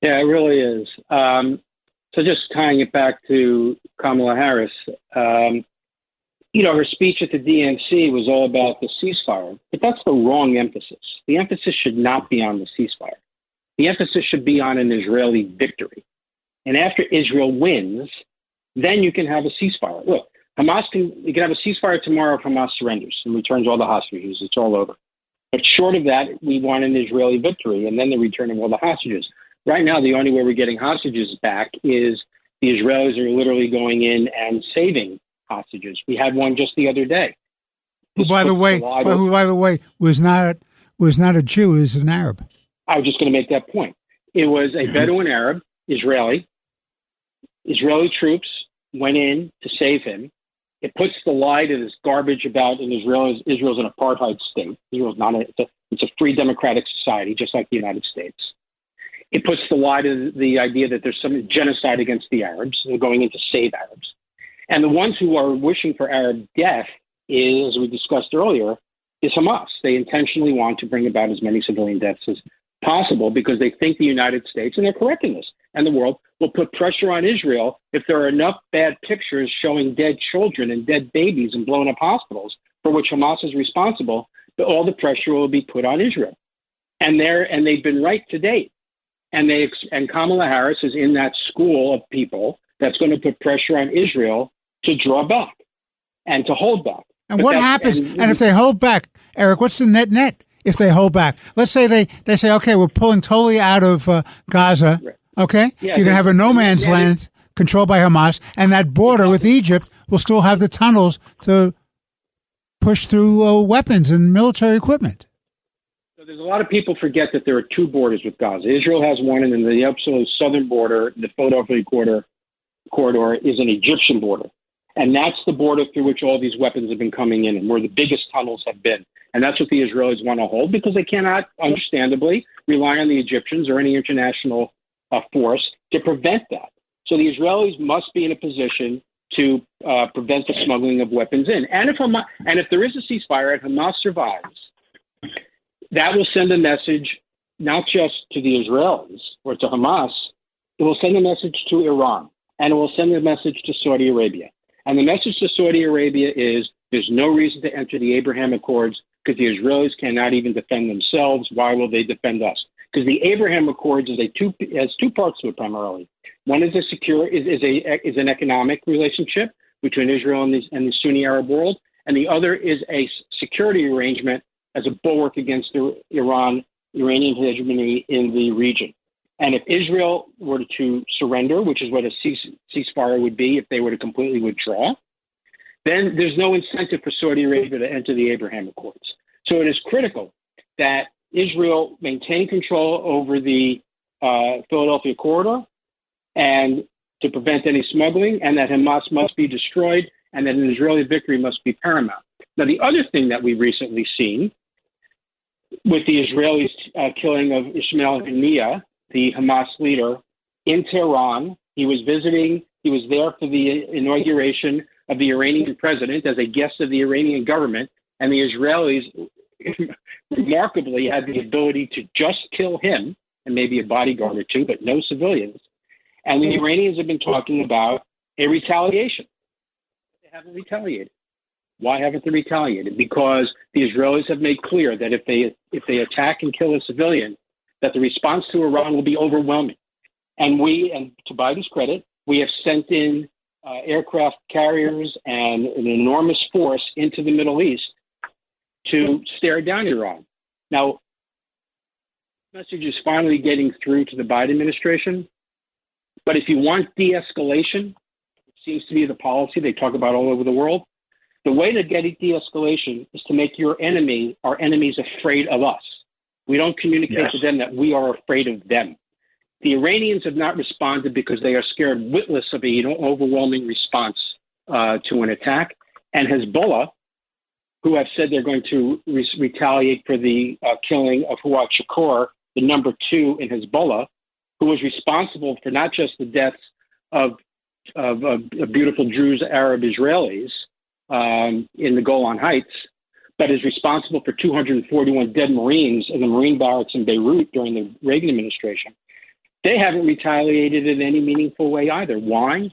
Yeah, it really is. So just tying it back to Kamala Harris, you know, her speech at the DNC was all about the ceasefire, but that's the wrong emphasis. The emphasis should not be on the ceasefire. The emphasis should be on an Israeli victory. And after Israel wins, then you can have a ceasefire. Look, you can have a ceasefire tomorrow if Hamas surrenders and returns all the hostages. It's all over. But short of that, we want an Israeli victory and then the return of all the hostages. Right now, the only way we're getting hostages back is the Israelis are literally going in and saving hostages. We had one just the other day. Who, by the way, was not a Jew, is an Arab. I was just going to make that point. It was a Bedouin Arab, Israeli. Israeli troops went in to save him. It puts the lie to this garbage about Israel's an apartheid state. Israel's not it's a free democratic society, just like the United States. It puts the lie to the idea that there's some genocide against the Arabs. They're going in to save Arabs. And the ones who are wishing for Arab death is, as we discussed earlier, is Hamas. They intentionally want to bring about as many civilian deaths as possible because they think the United States, and they're correct in this, and the world will put pressure on Israel if there are enough bad pictures showing dead children and dead babies and blown up hospitals for which Hamas is responsible, that all the pressure will be put on Israel. And they've been right to date. And Kamala Harris is in that school of people that's going to put pressure on Israel to draw back and to hold back. And what happens? And if they hold back, Eric, what's the net if they hold back? Let's say they say, okay, we're pulling totally out of Gaza. Okay, yeah, you're going to have a no man's land controlled by Hamas, and that border with Egypt will still have the tunnels to push through weapons and military equipment. So there's a lot of people forget that there are two borders with Gaza. Israel has one, and then the absolute southern border, the Philadelphia corridor, is an Egyptian border. And that's the border through which all these weapons have been coming in and where the biggest tunnels have been. And that's what the Israelis want to hold because they cannot, understandably, rely on the Egyptians or any international force to prevent that. So the Israelis must be in a position to prevent the smuggling of weapons in. And if there is a ceasefire and Hamas survives, that will send a message not just to the Israelis or to Hamas, it will send a message to Iran, and it will send a message to Saudi Arabia. And the message to Saudi Arabia is there's no reason to enter the Abraham Accords because the Israelis cannot even defend themselves. Why will they defend us? Because the Abraham Accords has two parts to it primarily. One is an economic relationship between Israel and the Sunni Arab world, and the other is a security arrangement as a bulwark against the Iranian hegemony in the region. And if Israel were to surrender, which is what a ceasefire would be if they were to completely withdraw, then there's no incentive for Saudi Arabia to enter the Abraham Accords. So it is critical that Israel maintain control over the Philadelphia corridor and to prevent any smuggling, and that Hamas must be destroyed, and that an Israeli victory must be paramount. Now, the other thing that we've recently seen with the Israelis' killing of Ismail Haniyeh, the Hamas leader, in Tehran, he was there for the inauguration of the Iranian president as a guest of the Iranian government, and the Israelis remarkably had the ability to just kill him and maybe a bodyguard or two, but no civilians. And the Iranians have been talking about a retaliation. They haven't retaliated. Why haven't they retaliated? Because the Israelis have made clear that if they attack and kill a civilian, that the response to Iran will be overwhelming. And to Biden's credit, we have sent in aircraft carriers and an enormous force into the Middle East to stare down Iran. Now, the message is finally getting through to the Biden administration. But if you want de-escalation, it seems to be the policy they talk about all over the world. The way to get de-escalation is to make our enemies afraid of us. We don't communicate to them that we are afraid of them. The Iranians have not responded because they are scared witless of an overwhelming response to an attack. And Hezbollah, who have said they're going to retaliate for the killing of Fuad Shukr, the number 2 in Hezbollah, who was responsible for not just the deaths of beautiful Druze Arab Israelis in the Golan Heights, but is responsible for 241 dead Marines in the Marine barracks in Beirut during the Reagan administration. They haven't retaliated in any meaningful way either. Why?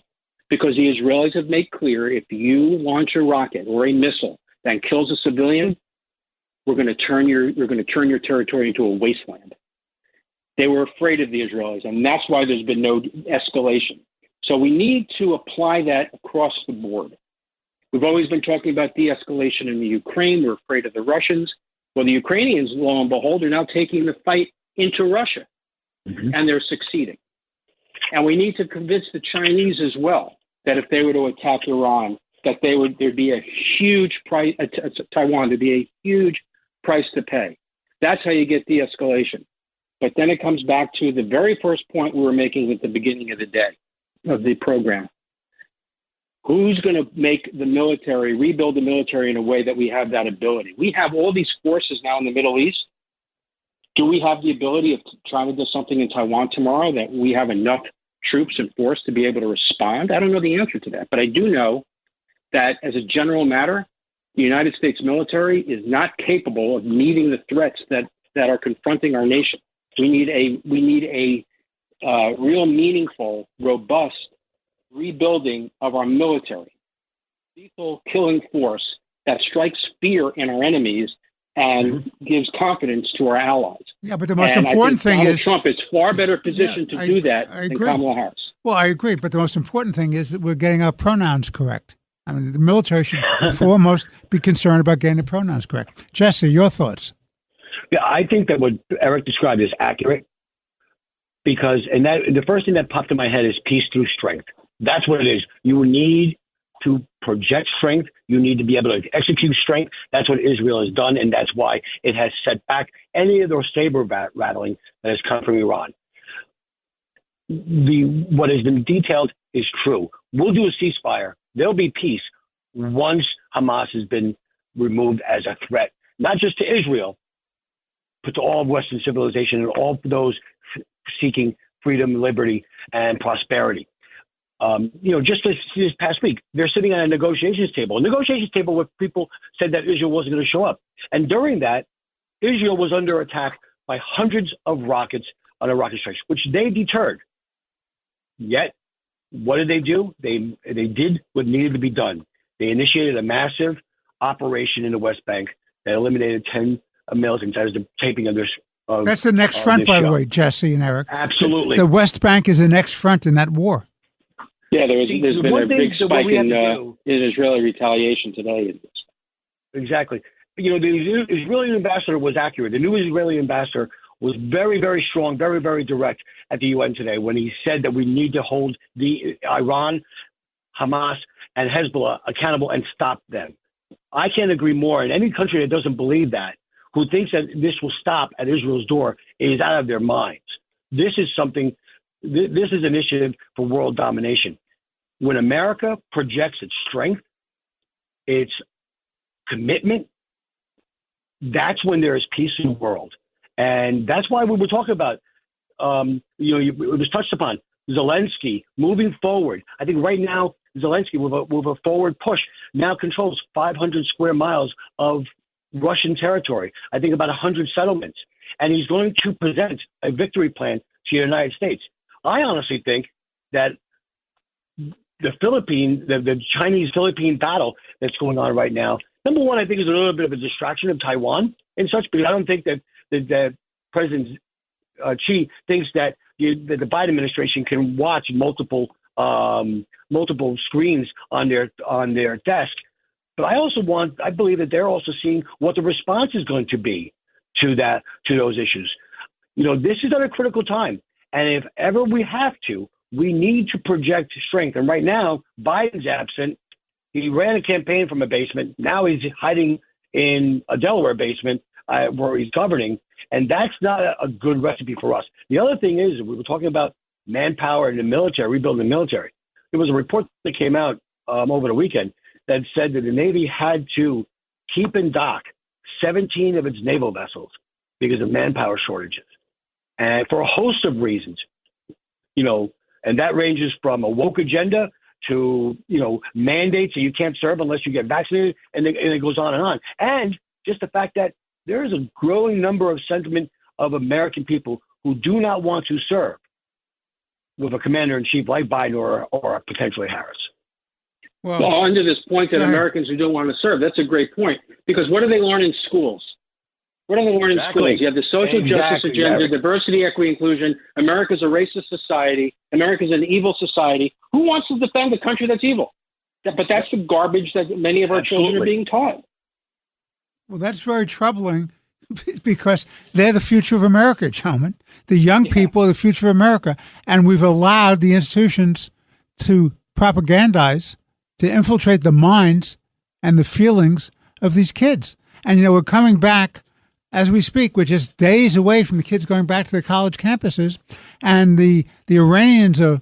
Because the Israelis have made clear if you launch a rocket or a missile that kills a civilian, we're going to turn your territory into a wasteland. They were afraid of the Israelis, and that's why there's been no escalation. So we need to apply that across the board. We've always been talking about de-escalation in the Ukraine. We're afraid of the Russians. Well, the Ukrainians, lo and behold, are now taking the fight into Russia, and they're succeeding. And we need to convince the Chinese as well that if they were to attack Iran, that there'd be a huge price, Taiwan, there'd be a huge price to pay. That's how you get de-escalation. But then it comes back to the very first point we were making at the beginning of the day, of the program. Who's going to make the military, rebuild the military in a way that we have that ability? We have all these forces now in the Middle East. Do we have the ability of trying to do something in Taiwan tomorrow that we have enough troops and force to be able to respond? I don't know the answer to that, but I do know that as a general matter, the United States military is not capable of meeting the threats that are confronting our nation. We need a real meaningful, robust rebuilding of our military, lethal killing force that strikes fear in our enemies and gives confidence to our allies. Yeah, but the most important thing Donald is Trump is far better positioned to do that than Kamala Harris. Well, I agree, but the most important thing is that we're getting our pronouns correct. I mean, the military should foremost be concerned about getting the pronouns correct. Jesse, your thoughts? Yeah, I think that what Eric described is accurate because, the first thing that popped in my head is peace through strength. That's what it is. You need to project strength. You need to be able to execute strength. That's what Israel has done, and that's why it has set back any of those saber rattling that has come from Iran. What has been detailed is true. We'll do a ceasefire. There'll be peace once Hamas has been removed as a threat, not just to Israel, but to all of Western civilization and all those seeking freedom, liberty, and prosperity. Just this past week, they're sitting at a negotiations table where people said that Israel wasn't going to show up. And during that, Israel was under attack by hundreds of rockets on a rocket strikes, which they deterred. Yet, what did they do? They did what needed to be done. They initiated a massive operation in the West Bank that eliminated 10 militants. That is the taping of this. That's the next front, by the way, Jesse and Eric. Absolutely. The West Bank is the next front in that war. Yeah, there's been a big spike in Israeli retaliation today. Exactly. The Israeli ambassador was accurate. The new Israeli ambassador was very, very strong, very, very direct at the UN today when he said that we need to hold the Iran, Hamas, and Hezbollah accountable and stop them. I can't agree more. And any country that doesn't believe that, who thinks that this will stop at Israel's door, is out of their minds. This is an initiative for world domination. When America projects its strength, its commitment, that's when there is peace in the world. And that's why we were talking about, it was touched upon, Zelensky moving forward. I think right now, Zelensky, with a forward push, now controls 500 square miles of Russian territory. I think about 100 settlements. And he's going to present a victory plan to the United States. I honestly think that the Chinese-Philippine battle that's going on right now, number one, I think is a little bit of a distraction of Taiwan and such, because I don't think that President Xi thinks that the Biden administration can watch multiple screens on their desk. But I believe that they're also seeing what the response is going to be to those issues. This is at a critical time. And if ever we have to, we need to project strength. And right now, Biden's absent. He ran a campaign from a basement. Now he's hiding in a Delaware basement where he's governing. And that's not a good recipe for us. The other thing is, we were talking about manpower in the military, rebuilding the military. There was a report that came out over the weekend that said that the Navy had to keep in dock 17 of its naval vessels because of manpower shortages. And for a host of reasons, and that ranges from a woke agenda to, mandates that you can't serve unless you get vaccinated, and it goes on and on. And just the fact that there is a growing number of sentiment of American people who do not want to serve with a commander-in-chief like Biden or potentially Harris. Well, under this point that Americans who don't want to serve, that's a great point. Because what do they learn in schools? What do they learn in schools? You have the social justice agenda, diversity, equity, inclusion. America's a racist society. America's an evil society. Who wants to defend a country that's evil? But that's the garbage that many of our children are being taught. Well, that's very troubling because they're the future of America, gentlemen. The young people are the future of America. And we've allowed the institutions to propagandize, to infiltrate the minds and the feelings of these kids. And, we're coming back as we speak. We're just days away from the kids going back to their college campuses. And the Iranians are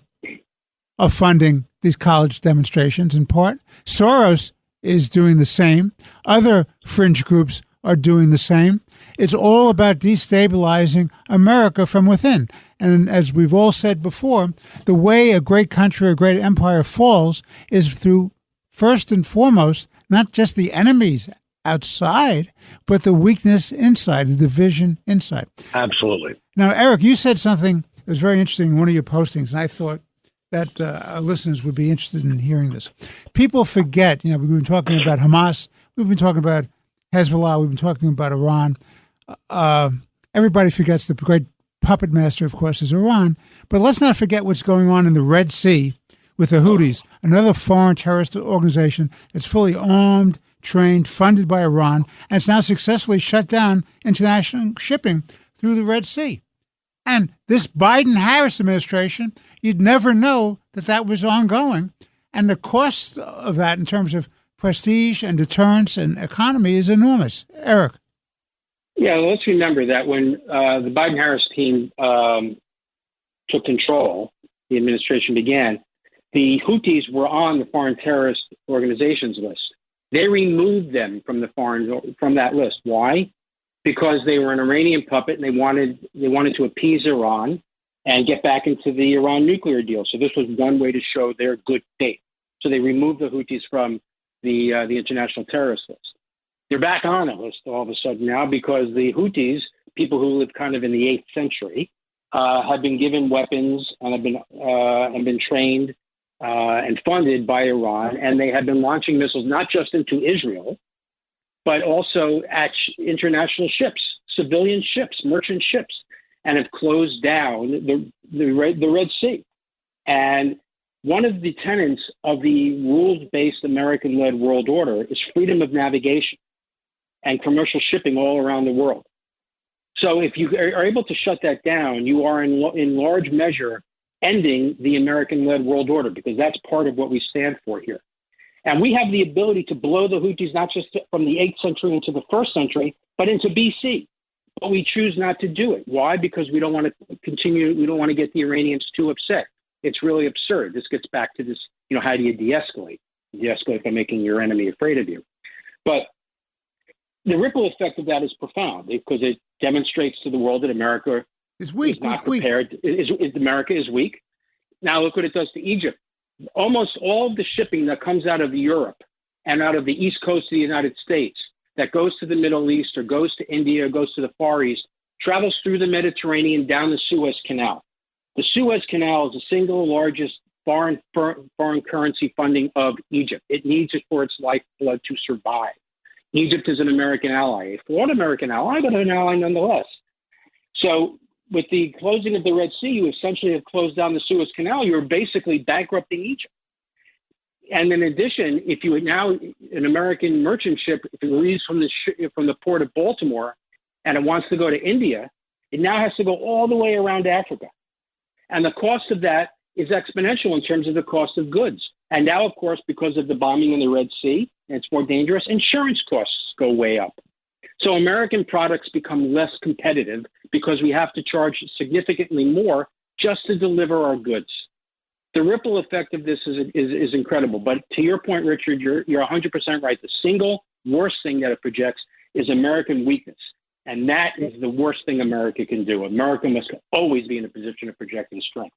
funding these college demonstrations in part. Soros is doing the same. Other fringe groups are doing the same. It's all about destabilizing America from within. And as we've all said before, the way a great country, a great empire falls is through, first and foremost, not just the enemies outside, but the weakness inside, the division inside. Absolutely. Now, Eric, you said something that was very interesting in one of your postings, and I thought that our listeners would be interested in hearing this. People forget, we've been talking about Hamas, we've been talking about Hezbollah, we've been talking about Iran. Everybody forgets the great puppet master, of course, is Iran. But let's not forget what's going on in the Red Sea with the Houthis, another foreign terrorist organization that's fully armed, trained, funded by Iran, and it's now successfully shut down international shipping through the Red Sea. And this Biden-Harris administration, you'd never know that was ongoing. And the cost of that in terms of prestige and deterrence and economy is enormous. Eric. Yeah, let's remember that when the Biden-Harris team took control, the administration began, the Houthis were on the foreign terrorist organizations list. They removed them from that list. Why? Because they were an Iranian puppet and they wanted to appease Iran and get back into the Iran nuclear deal. So this was one way to show their good faith. So they removed the Houthis from the international terrorist list. They're back on the list all of a sudden now because the Houthis, people who lived kind of in the 8th century, have been given weapons and have been trained and funded by Iran, and they have been launching missiles not just into Israel, but also at international ships, civilian ships, merchant ships, and have closed down the Red Sea. And one of the tenets of the rules-based American-led world order is freedom of navigation and commercial shipping all around the world. So if you are able to shut that down, you are in large measure ending the American-led world order, because that's part of what we stand for here. And we have the ability to blow the Houthis not just from the 8th century into the 1st century, but into BC. But we choose not to do it. Why? Because we don't want to continue. We don't want to get the Iranians too upset. It's really absurd. This gets back to this, how do you de-escalate? De-escalate by making your enemy afraid of you. But The ripple effect of that is profound because it demonstrates to the world that America is weak, is not prepared. America is weak. Now look what it does to Egypt. Almost all of the shipping that comes out of Europe and out of the East Coast of the United States that goes to the Middle East or goes to India or goes to the Far East travels through the Mediterranean down the Suez Canal. The Suez Canal is the single largest foreign currency funding of Egypt. It needs it for its lifeblood to survive. Egypt is an American ally, a flawed American ally, but an ally nonetheless. So with the closing of the Red Sea, you essentially have closed down the Suez Canal. You're basically bankrupting Egypt. And in addition, if you now an American merchant ship, if it leaves from the port of Baltimore and it wants to go to India, it now has to go all the way around Africa. And the cost of that is exponential in terms of the cost of goods. And now, of course, because of the bombing in the Red Sea, and it's more dangerous, insurance costs go way up. So American products become less competitive because we have to charge significantly more just to deliver our goods. The ripple effect of this is incredible. But to your point, Richard, you're 100% right. The single worst thing that it projects is American weakness. And that is the worst thing America can do. America must always be in a position of projecting strength.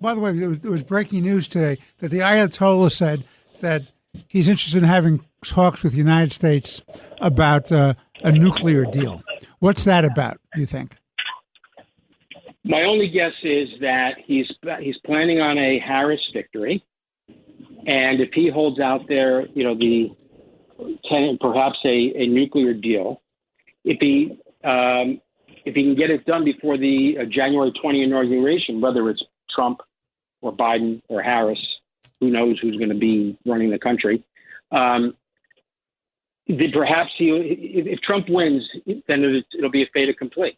By the way, there was breaking news today that the Ayatollah said that he's interested in having talks with the United States about a nuclear deal. What's that about, do you think? My only guess is that he's planning on a Harris victory. And if he holds out there, perhaps a nuclear deal, if he can get it done before the January 20 inauguration, whether it's Trump or Biden or Harris, who knows who's going to be running the country. Perhaps if Trump wins, then it'll be a fait accompli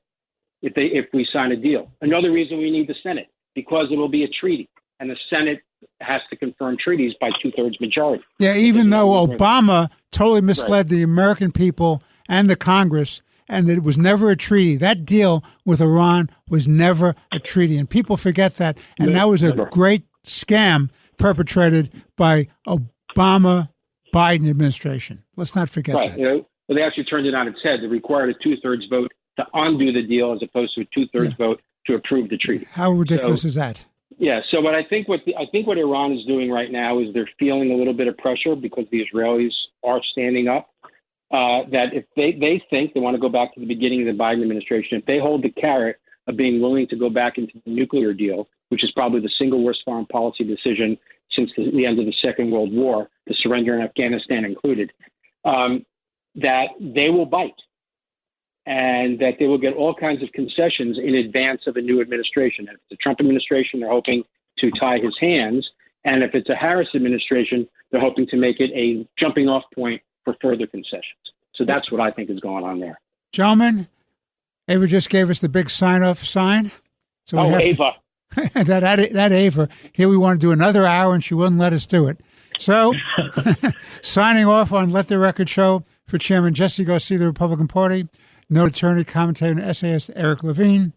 if we sign a deal. Another reason we need the Senate, because it will be a treaty, and the Senate has to confirm treaties by 2/3 majority. Yeah, even though Obama totally misled the American people and the Congress, and that it was never a treaty. That deal with Iran was never a treaty, and people forget that. And that was a great scam perpetrated by Obama-Biden administration. Let's not forget that. Well, they actually turned it on its head. They required a 2/3 vote to undo the deal as opposed to a 2/3 vote to approve the treaty. How ridiculous is that? Yeah. So, but I think what Iran is doing right now is they're feeling a little bit of pressure because the Israelis are standing up. That if they think they want to go back to the beginning of the Biden administration, if they hold the carrot of being willing to go back into the nuclear deal, which is probably the single worst foreign policy decision since the end of the Second World War, the surrender in Afghanistan included, that they will bite and that they will get all kinds of concessions in advance of a new administration. If it's the Trump administration, they're hoping to tie his hands. And if it's a Harris administration, they're hoping to make it a jumping off point for further concessions. So that's what I think is going on there. Gentlemen, Ava just gave us the big sign-off sign. So we have Ava. that Ava. Here we want to do another hour, and she wouldn't let us do it. So signing off on Let the Record Show for Chairman Jesse Garcia, the Republican Party, noted attorney, commentator, and essayist Eric Levine.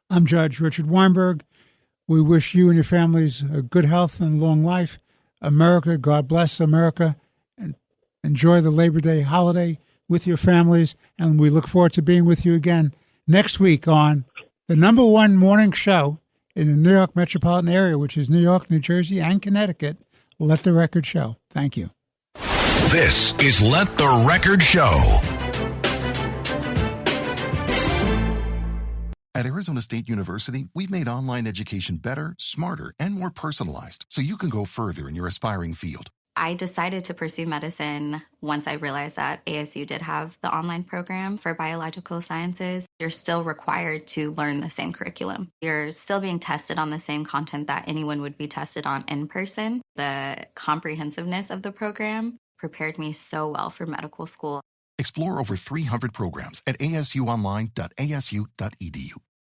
I'm Judge Richard Weinberg. We wish you and your families good health and long life. America, God bless America. Enjoy the Labor Day holiday with your families, and we look forward to being with you again next week on the #1 morning show in the New York metropolitan area, which is New York, New Jersey, and Connecticut. Let the Record Show. Thank you. This is Let the Record Show. At Arizona State University, we've made online education better, smarter, and more personalized so you can go further in your aspiring field. I decided to pursue medicine once I realized that ASU did have the online program for biological sciences. You're still required to learn the same curriculum. You're still being tested on the same content that anyone would be tested on in person. The comprehensiveness of the program prepared me so well for medical school. Explore over 300 programs at asuonline.asu.edu.